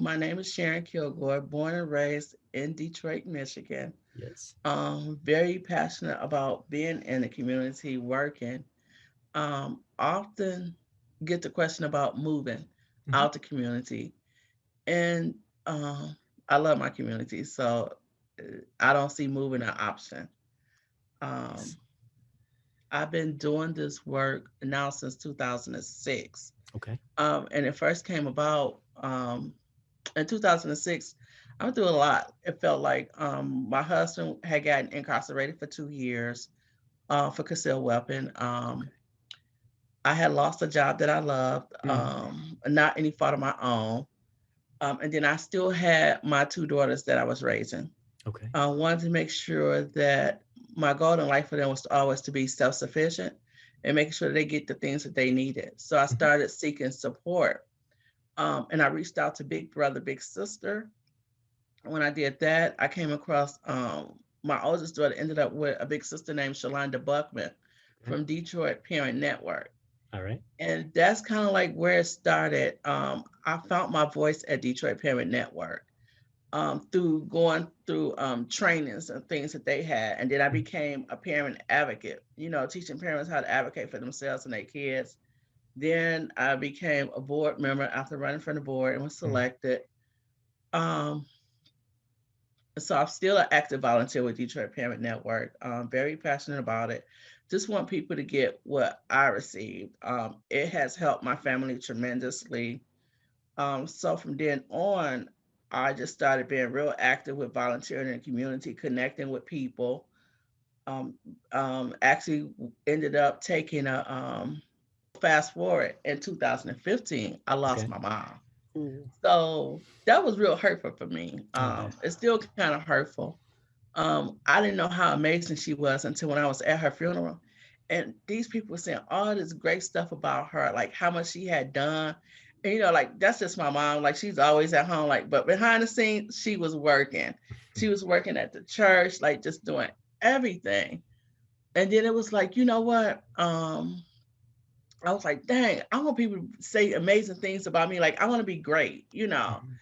my name is Sharon Kilgore, born and raised in Detroit, Michigan. Yes. Very passionate about being in the community, working. Often get the question about moving Hmm. out the community, and um, I love my community, so I don't see moving an option. Um, Yes. I've been doing this work now since 2006, Okay. and it first came about in 2006. I went through a lot. It felt like my husband had gotten incarcerated for 2 years for concealed weapon. Okay. I had lost a job that I loved, Hmm. not any fault of my own. And then I still had my two daughters that I was raising. Okay. I wanted to make sure that my goal in life for them was always to be self sufficient and making sure that they get the things that they needed. So I Hmm. started seeking support. And I reached out to Big Brother, Big Sister. When I did that, I came across my oldest daughter ended up with a big sister named Shalonda Buckman Okay. from Detroit Parent Network. All right. And that's kind of like where it started. I found my voice at Detroit Parent Network through going through trainings and things that they had. And then I Mhm. became a parent advocate, teaching parents how to advocate for themselves and their kids. Then I became a board member after running for the board and was Mhm. selected. Um, so I'm still an active volunteer with Detroit Parent Network. Very passionate about it. Just want people to get what I received. It has helped my family tremendously. So from then on, I just started being real active with volunteering in the community, connecting with people. Um, Actually ended up taking a fast forward in 2015, I lost Okay. my mom. Ooh. So that was real hurtful for me. I bet. It's still kind of hurtful. I didn't know how amazing she was until when I was at her funeral. And these people were saying all this great stuff about her, like how much she had done. And, like that's just my mom. Like she's always at home, like, but behind the scenes, she was working. She was working at the church, like just doing everything. And then it was like, you know what? I was like, dang, I want people to say amazing things about me. Like I want to be great. Mhm.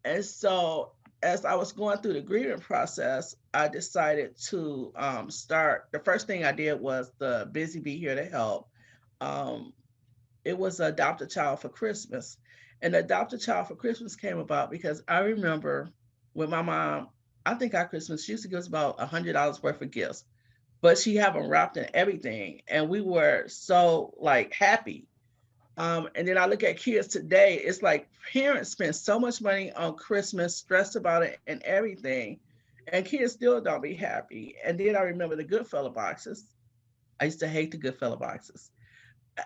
And so as I was going through the grieving process, I decided to start. The first thing I did was the Busy Bee Here to Help. Um, it was Adopt a Child for Christmas. And Adopt a Child for Christmas came about because I remember when my mom, I think our Christmas, she used to give us about $100 worth of gifts, but she had them wrapped in everything. And we were so like happy. And then I look at kids today, it's like parents spend so much money on Christmas, stressed about it and everything, and kids still don't be happy. And then I remember the Goodfellow boxes. I used to hate the Goodfellow boxes.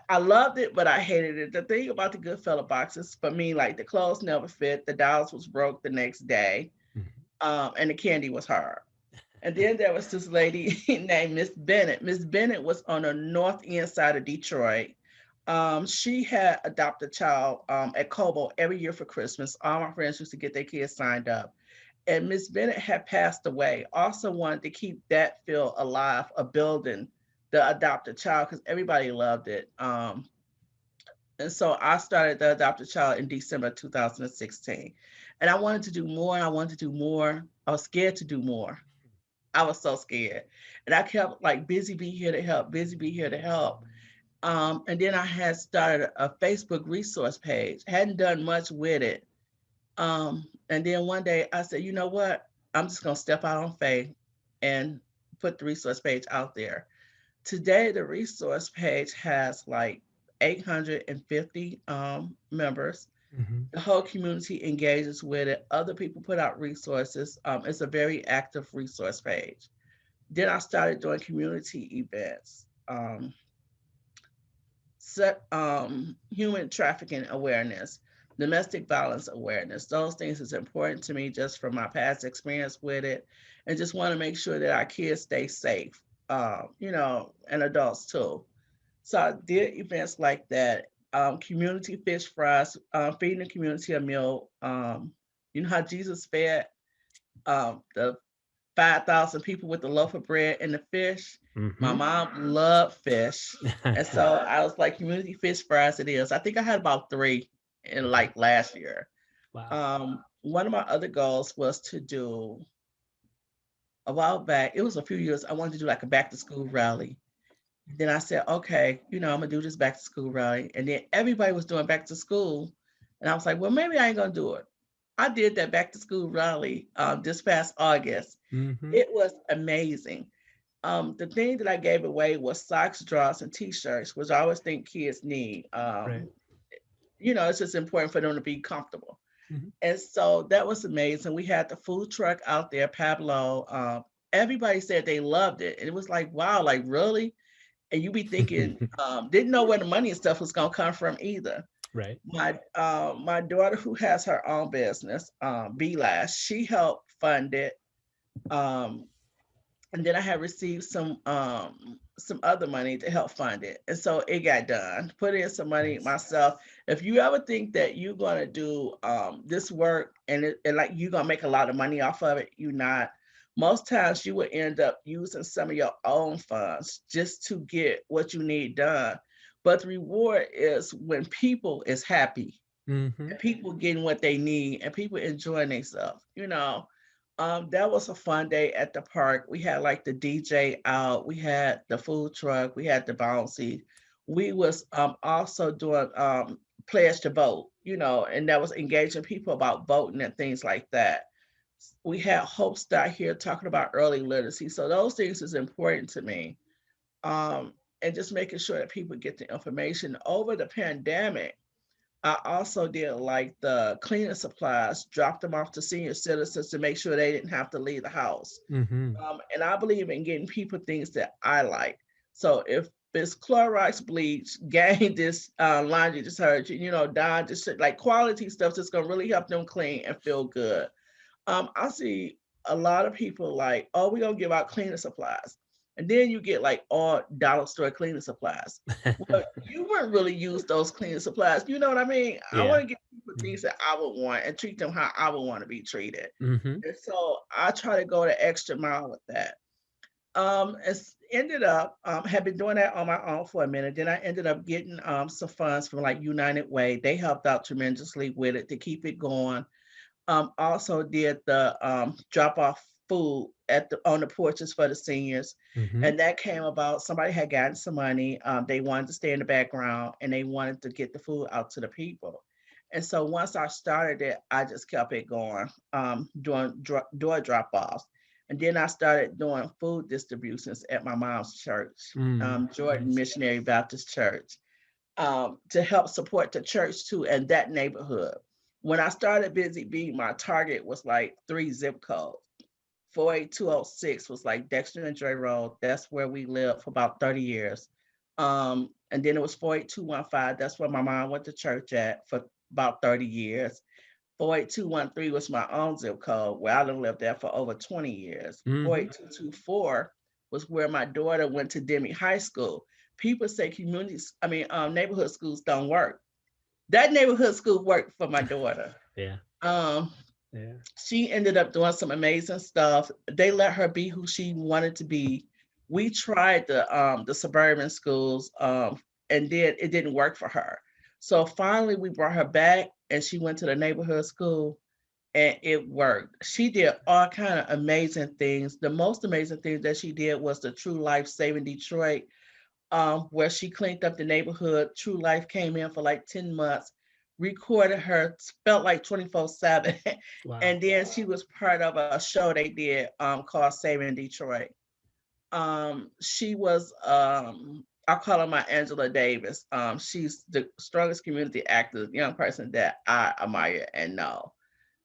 I loved it, but I hated it. The thing about the Goodfellow boxes for me, like the clothes never fit, the dolls was broke the next day, Mhm. and the candy was hard. And then there was this lady named Miss Bennett. Miss Bennett was on the north end side of Detroit. She had adopted a child at Cobo every year for Christmas. All my friends used to get their kids signed up. And Miss Bennett had passed away. Also wanted to keep that feel alive, a building the adopted child because everybody loved it. And so I started the adopted child in December 2016. And I wanted to do more. I wanted to do more. I was scared to do more. I was so scared. And I kept like busy be here to help, busy be here to help. And then I had started a Facebook resource page. Hadn't done much with it. And then one day I said, you know what? I'm just gonna step out on faith and put the resource page out there. Today the resource page has like 850 members. Mhm. The whole community engages with it. Other people put out resources. It's a very active resource page. Then I started doing community events, human trafficking awareness, domestic violence awareness. Those things is important to me just from my past experience with it, and just want to make sure that our kids stay safe, and adults too. So I did events like that. Community fish fries, feeding the community a meal. You know how Jesus fed the 5,000 people with the loaf of bread and the fish. My Mhm. mom loved fish. And so I was like, community fish fries it is. I think I had about three in Okay. like last year. Wow. One of my other goals was to do a while back. It was a few years. I wanted to do like a back to school rally. Then I said, okay, I'm gonna do this back to school rally. And then everybody was doing back to school, and I was like, well, maybe I ain't gonna do it. I did that back to school rally this past August. Mm-hmm. It was amazing. The thing that I gave away was socks, drawers, and t-shirts, which I always think kids need. Right. It's just important for them to be comfortable. Mm-hmm. And so that was amazing. We had the food truck out there, Pablo. Everybody said they loved it. And it was like, wow, like really? And you be thinking, didn't know where the money and stuff was gonna come from either. Right. My daughter who has her own business, B Last, she helped fund it. Um, and then I had received some other money to help fund it, and so it got done. Put in some money Nice. myself. If you ever think that you're gonna do this work and like you're gonna make a lot of money off of it, you're not. Most times you will end up using some of your own funds just to get what you need done. But the reward is when people is happy Mm-hmm. and people getting what they need and people enjoying themselves. That was a fun day at the park. We had like the DJ out, we had the food truck, we had the bouncy. We was also doing pledge to vote, and that was engaging people about voting and things like that. We had Hope Star here talking about early literacy. So those things is important to me. And just making sure that people get the information over the pandemic. I also did like the cleaning supplies, dropped them off to senior citizens to make sure they didn't have to leave the house. Mm-hmm. And I believe in getting people things that I like. So if it's Clorox bleach, gain this laundry detergent, Dawn just like quality stuff that's gonna really help them clean and feel good. I see a lot of people like, oh, we're gonna give out cleaning supplies. And then you get like all dollar store cleaning supplies. Well, you wouldn't really use those cleaning supplies. You know what I mean? I Yeah. want to get people things that I would want and treat them how I would want to be treated. Mm-hmm. And so I try to go the extra mile with that. It's ended up had been doing that on my own for a minute. Then I ended up getting some funds from like United Way. They helped out tremendously with it to keep it going. Also did the drop off food at the on the porches for the seniors, Mm-hmm. and that came about. Somebody had gotten some money. They wanted to stay in the background, and they wanted to get the food out to the people. And so once I started it, I just kept it going, doing door drop offs, and then I started doing food distributions at my mom's church, Mm. Jordan Nice. Missionary Baptist Church, to help support the church too and that neighborhood. When I started Busy Bee, my target was like 3 zip codes. 48206 was like Dexter and Dre Road. That's where we lived for about 30 years. And then it was 48215. That's where my mom went to church at for about 30 years. 48213 was my own zip code where I done lived there for over 20 years. Mm-hmm. 48224 was where my daughter went to Demi High School. People say neighborhood schools don't work. That neighborhood school worked for my daughter. Yeah. Um, Yeah. she ended up doing some amazing stuff. They let her be who she wanted to be. We tried the suburban schools, and then it didn't work for her. So finally, we brought her back, and she went to the neighborhood school, and it worked. She did all kind of amazing things. The most amazing thing that she did was the True Life Saving Detroit, where she cleaned up the neighborhood. True Life came in for like 10 months, recorded her, felt like 24/7. Wow. And then she was part of a show they did called Saving Detroit. She was, I call her my Angela Davis. She's the strongest community active young person that I admire and know.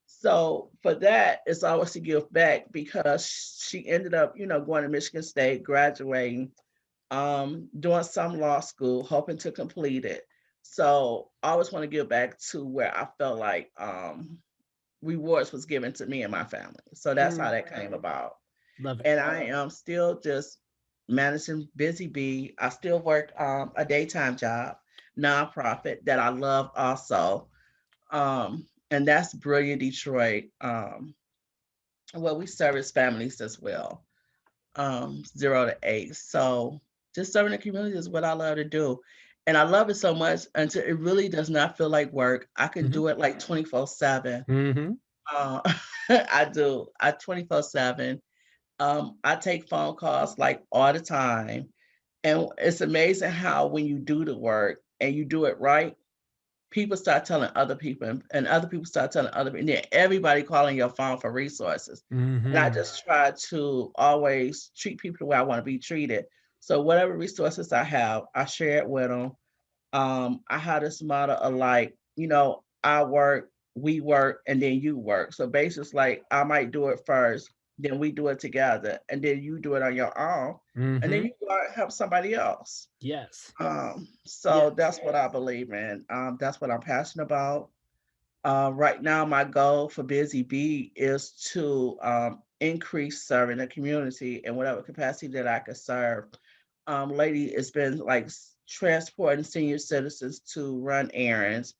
So for that, it's always to give back because she ended up, going to Michigan State, graduating, doing some law school, hoping to complete it. So I always want to give back to where I felt like rewards was given to me and my family. So that's how Mm. that came about. Love it. And I am still just managing Busy Bee. I still work a daytime job, nonprofit that I love also. And that's Brilliant Detroit. Well, we service families as well, 0 to 8. So just serving the community is what I love to do. And I love it so much until it really does not feel like work. I can Mhm. do it like 24/7. Mhm. Uh, I do. I 24/7. I take phone calls like all the time. And it's amazing how when you do the work and you do it right, people start telling other people and other people start telling other people, and then everybody calling your phone for resources. And I Mhm. just try to always treat people the way I want to be treated. So whatever resources I have, I share it with them. I had this model of like, I work, we work, and then you work. So basically, it's like I might do it first, then we do it together, and then you do it on your own, and then Mhm. you go out and help somebody else. Yes. So Yes. that's what I believe in. That's what I'm passionate about. Right now, my goal for Busy Bee is to increase serving the community in whatever capacity that I could serve. Lady, it's been like transporting senior citizens to run errands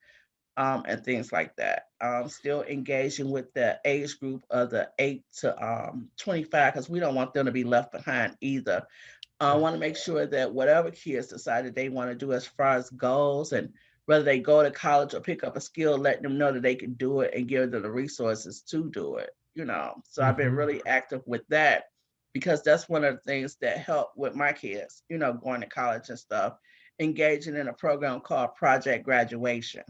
and things like that. Still engaging with the age group of the 8 to 25 because we don't want them to be left behind either. I Right. want to make sure that whatever kids decide that they want to do as far as goals and whether they go to college or pick up a skill, letting them know that they can do it and give them the resources to do it. So I've been Mhm. really active with that because that's one of the things that helped with my kids, going to college and stuff, engaging in a program called Project Graduation.